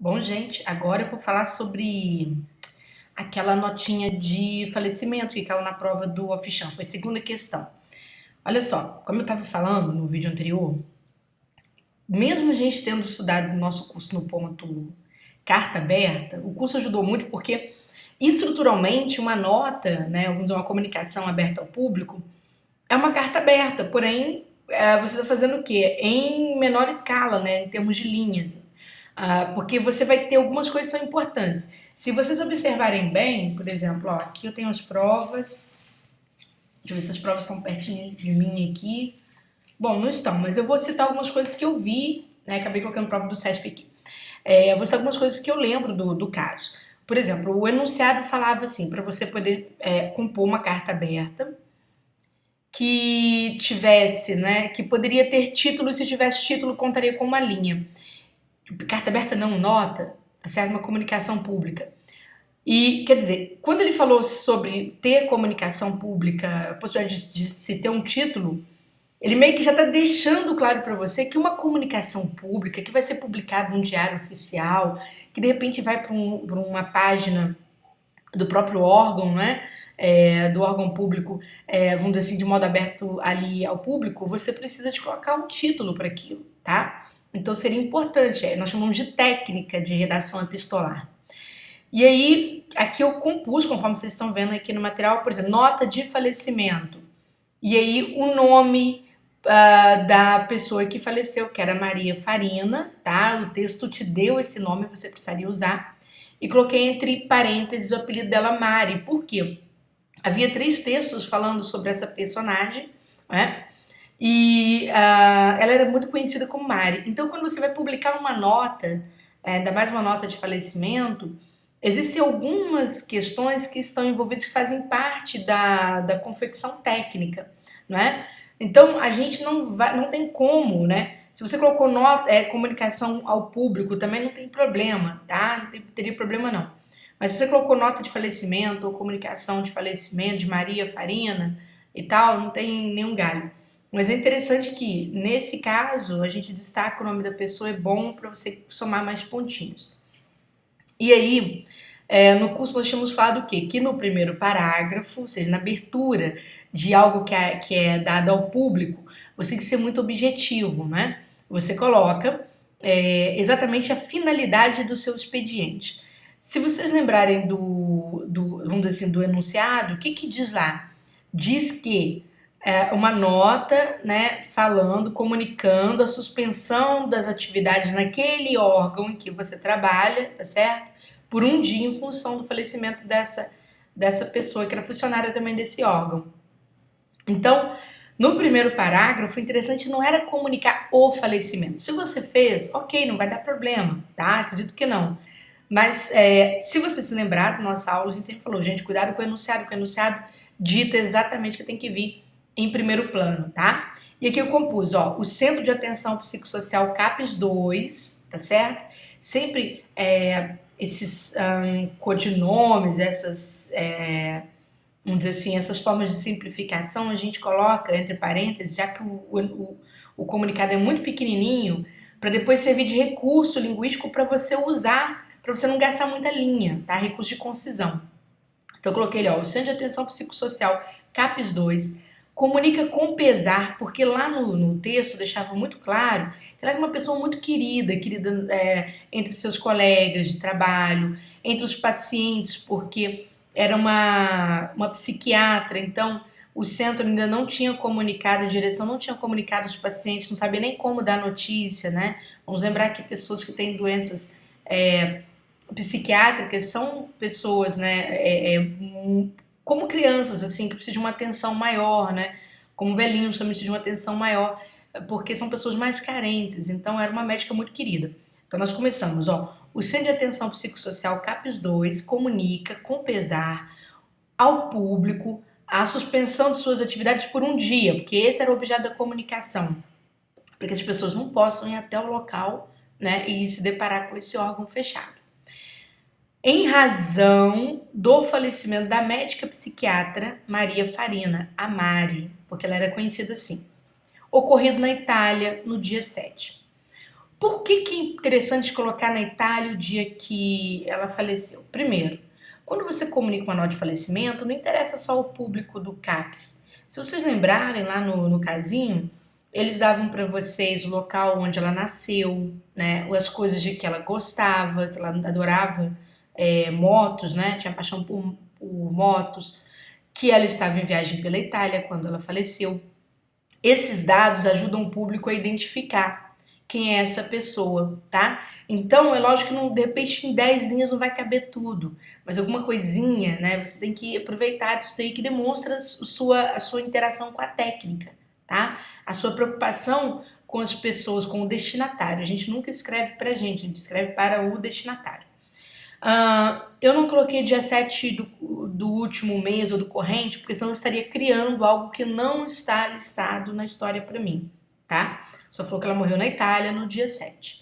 Bom, gente, agora eu vou falar sobre aquela notinha de falecimento que caiu na prova do Official. Foi a segunda questão. Olha só, como eu estava falando no vídeo anterior, mesmo a gente tendo estudado o nosso curso no ponto carta aberta, o curso ajudou muito porque estruturalmente uma nota, né, vamos dizer, uma comunicação aberta ao público, é uma carta aberta, porém você está fazendo o quê? Em menor escala, né, em termos de linhas. Porque você vai ter algumas coisas que são importantes. Se vocês observarem bem, por exemplo, ó, aqui eu tenho as provas. Deixa eu ver se as provas estão pertinho de mim aqui. Bom, não estão, mas eu vou citar algumas coisas que eu vi, né? Acabei colocando prova do CESP aqui. Eu vou citar algumas coisas que eu lembro do caso. Por exemplo, o enunciado falava assim, para você poder compor uma carta aberta, que tivesse, né, que poderia ter título, e se tivesse título contaria com uma linha. Carta aberta não, nota, tá certo? Uma comunicação pública. E, quer dizer, quando ele falou sobre ter comunicação pública, a possibilidade de se ter um título, ele meio que já está deixando claro para você que uma comunicação pública, que vai ser publicada num diário oficial, que de repente vai para uma página do próprio órgão, né? Do órgão público, vamos dizer assim, de modo aberto ali ao público, você precisa de colocar um título para aquilo, tá? Então seria importante, nós chamamos de técnica de redação epistolar. E aí, aqui eu compus, conforme vocês estão vendo aqui no material, por exemplo, nota de falecimento. E aí, o nome da pessoa que faleceu, que era Maria Farina, tá? O texto te deu esse nome, você precisaria usar. E coloquei entre parênteses o apelido dela, Mari. Por quê? Havia três textos falando sobre essa personagem, né? E ela era muito conhecida como Mari. Então, quando você vai publicar uma nota, ainda mais uma nota de falecimento, existem algumas questões que estão envolvidas que fazem parte da confecção técnica, né? Então, a gente não tem como, né? Se você colocou nota, comunicação ao público, também não tem problema, tá? Teria problema não. Mas se você colocou nota de falecimento ou comunicação de falecimento de Maria Farina e tal, não tem nenhum galho. Mas é interessante que, nesse caso, a gente destaca o nome da pessoa, é bom para você somar mais pontinhos. E aí, no curso nós tínhamos falado o quê? Que no primeiro parágrafo, ou seja, na abertura de algo que é dado ao público, você tem que ser muito objetivo, né? Você coloca exatamente a finalidade do seu expediente. Se vocês lembrarem vamos dizer assim, do enunciado, o que que diz lá? Diz que uma nota, né, falando, comunicando a suspensão das atividades naquele órgão em que você trabalha, tá certo? Por um dia em função do falecimento dessa pessoa que era funcionária também desse órgão. Então, no primeiro parágrafo, o interessante não era comunicar o falecimento. Se você fez, ok, não vai dar problema, tá? Acredito que não. Mas se você se lembrar da nossa aula, a gente sempre falou, gente, cuidado com o enunciado, porque o enunciado dita exatamente o que tem que vir em primeiro plano, tá? E aqui eu compus, ó, o Centro de Atenção Psicossocial CAPES 2, tá certo? Sempre esses codinomes, vamos dizer assim, essas formas de simplificação a gente coloca entre parênteses, já que o comunicado é muito pequenininho, para depois servir de recurso linguístico para você usar, para você não gastar muita linha, tá? Recurso de concisão. Então eu coloquei ali, ó, o Centro de Atenção Psicossocial CAPES 2 comunica com pesar, porque lá no texto deixava muito claro que ela era uma pessoa muito querida, entre seus colegas de trabalho, entre os pacientes, porque era uma psiquiatra, então o centro ainda não tinha comunicado, a direção não tinha comunicado os pacientes, não sabia nem como dar notícia, né? Vamos lembrar que pessoas que têm doenças psiquiátricas são pessoas, né, como crianças, assim, que precisam de uma atenção maior, né? Como velhinhos também precisam de uma atenção maior, porque são pessoas mais carentes. Então, era uma médica muito querida. Então, nós começamos, ó. O Centro de Atenção Psicossocial CAPES 2 comunica com pesar ao público a suspensão de suas atividades por um dia, porque esse era o objeto da comunicação, para que as pessoas não possam ir até o local, né, e se deparar com esse órgão fechado. Em razão do falecimento da médica psiquiatra Maria Farina, a Mari, porque ela era conhecida assim, ocorrido na Itália no dia 7. Por que é interessante colocar na Itália o dia que ela faleceu? Primeiro, quando você comunica uma nota de falecimento, não interessa só o público do CAPS. Se vocês lembrarem lá no casinho, eles davam para vocês o local onde ela nasceu, né? As coisas de que ela gostava, que ela adorava, motos, né? Tinha paixão por motos, que ela estava em viagem pela Itália quando ela faleceu. Esses dados ajudam o público a identificar quem é essa pessoa, tá? Então, é lógico que não, de repente em 10 linhas não vai caber tudo, mas alguma coisinha, né? Você tem que aproveitar disso aí que demonstra a sua interação com a técnica, tá? A sua preocupação com as pessoas, com o destinatário. A gente nunca escreve pra gente, a gente escreve para o destinatário. Eu não coloquei dia 7 do último mês ou do corrente, porque senão eu estaria criando algo que não está listado na história para mim, tá? Só falou que ela morreu na Itália no dia 7.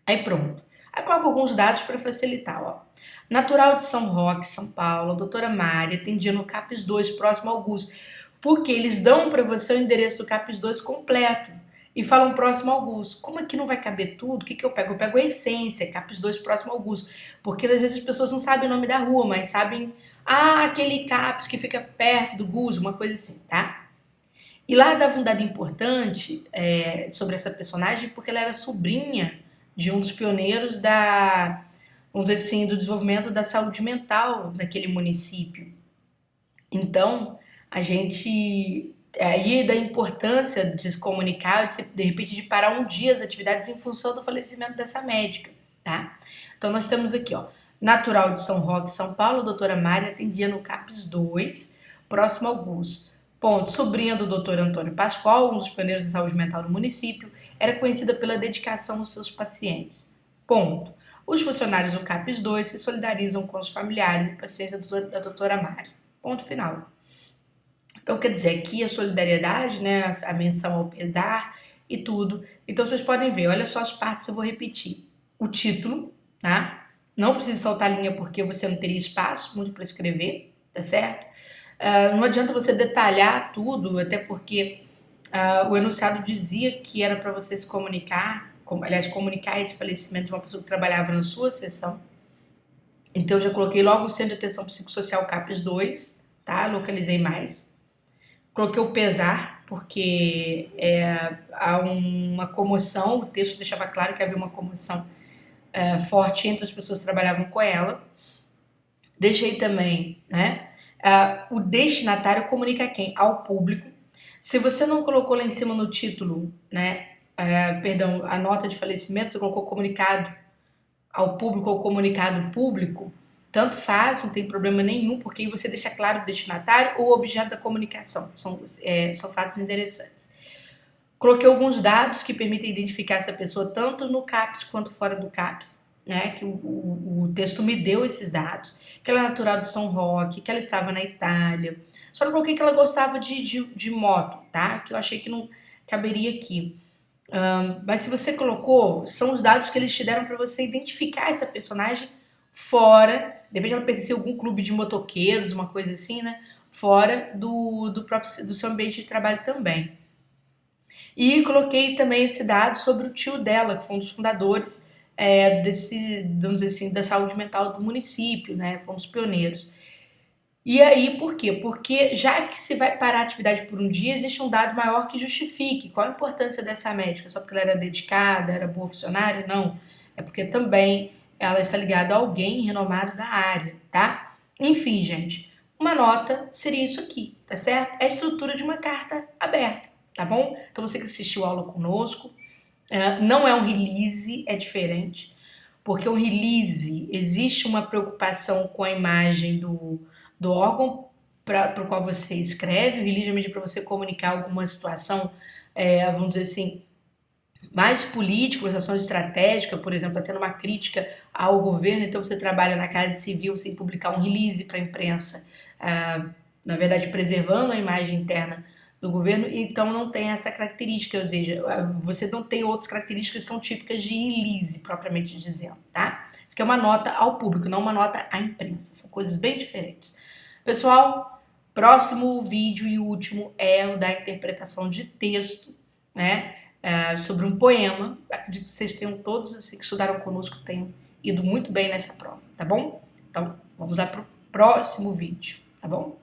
Aí pronto. Aí coloco alguns dados para facilitar, ó. Natural de São Roque, São Paulo, a doutora Mari atendia no CAPS 2, próximo ao Augusto, porque eles dão para você o endereço do CAPS 2 completo e falam próximo ao Augusto. Como aqui não vai caber tudo, o que que eu pego? Eu pego a essência, CAPS 2 próximo ao Augusto, porque às vezes as pessoas não sabem o nome da rua, mas sabem, aquele CAPS que fica perto do Gus, uma coisa assim, tá? E lá dava um dado importante sobre essa personagem, porque ela era sobrinha de um dos pioneiros vamos dizer assim, do desenvolvimento da saúde mental naquele município. Então, a gente. Aí da importância de se comunicar, de repente de parar um dia as atividades em função do falecimento dessa médica, tá? Então nós temos aqui, ó, natural de São Roque, São Paulo, a doutora Mari atendia no CAPS 2, próximo ao GUS. Ponto. Sobrinha do Dr. Antônio Pascoal, um dos pioneiros da saúde mental do município, era conhecida pela dedicação aos seus pacientes. Ponto. Os funcionários do CAPS 2 se solidarizam com os familiares e pacientes da doutora Mari. Ponto final. Então, quer dizer, aqui a solidariedade, né, a menção ao pesar e tudo. Então, vocês podem ver, olha só as partes que eu vou repetir. O título, tá? Não precisa soltar a linha porque você não teria espaço muito para escrever, tá certo? Não adianta você detalhar tudo, até porque o enunciado dizia que era para você se comunicar, aliás, comunicar esse falecimento de uma pessoa que trabalhava na sua sessão. Então, eu já coloquei logo o Centro de Atenção Psicossocial CAPS 2, tá? Localizei mais. Coloquei o pesar, porque há uma comoção, o texto deixava claro que havia uma comoção forte entre as pessoas que trabalhavam com ela. Deixei também, né? O destinatário comunica a quem? Ao público. Se você não colocou lá em cima no título, né? Perdão, a nota de falecimento, você colocou comunicado ao público ou comunicado público, tanto faz, não tem problema nenhum, porque aí você deixa claro o destinatário ou o objeto da comunicação. São fatos interessantes. Coloquei alguns dados que permitem identificar essa pessoa tanto no CAPS quanto fora do CAPS, né? Que o texto me deu esses dados. Que ela é natural de São Roque, que ela estava na Itália. Só não coloquei que ela gostava de moto, tá? Que eu achei que não caberia aqui. Mas se você colocou, são os dados que eles te deram para você identificar essa personagem fora, de repente ela pertencia a algum clube de motoqueiros, uma coisa assim, né? Fora do seu ambiente de trabalho também. E coloquei também esse dado sobre o tio dela, que foi um dos fundadores vamos dizer assim, da saúde mental do município, né? Foi um dos pioneiros. E aí, por quê? Porque já que se vai parar a atividade por um dia, existe um dado maior que justifique. Qual a importância dessa médica? Só porque ela era dedicada, era boa funcionária? Não. É porque também ela está ligada a alguém renomado da área, tá? Enfim, gente, uma nota seria isso aqui, tá certo? É a estrutura de uma carta aberta, tá bom? Então você que assistiu a aula conosco, não é um release, é diferente. Porque o release, existe uma preocupação com a imagem do órgão para o qual você escreve. O release é para você comunicar alguma situação, vamos dizer assim, mais política, uma situação estratégica, por exemplo, tendo uma crítica ao governo, então você trabalha na Casa Civil sem publicar um release para a imprensa, na verdade preservando a imagem interna do governo, então não tem essa característica, ou seja, você não tem outras características que são típicas de release, propriamente dizendo, tá? Isso aqui é uma nota ao público, não uma nota à imprensa, são coisas bem diferentes. Pessoal, próximo vídeo e último é o da interpretação de texto, né? sobre um poema. Acredito que vocês tenham todos, assim, que estudaram conosco, tenham ido muito bem nessa prova, tá bom? Então, vamos lá pro próximo vídeo, tá bom?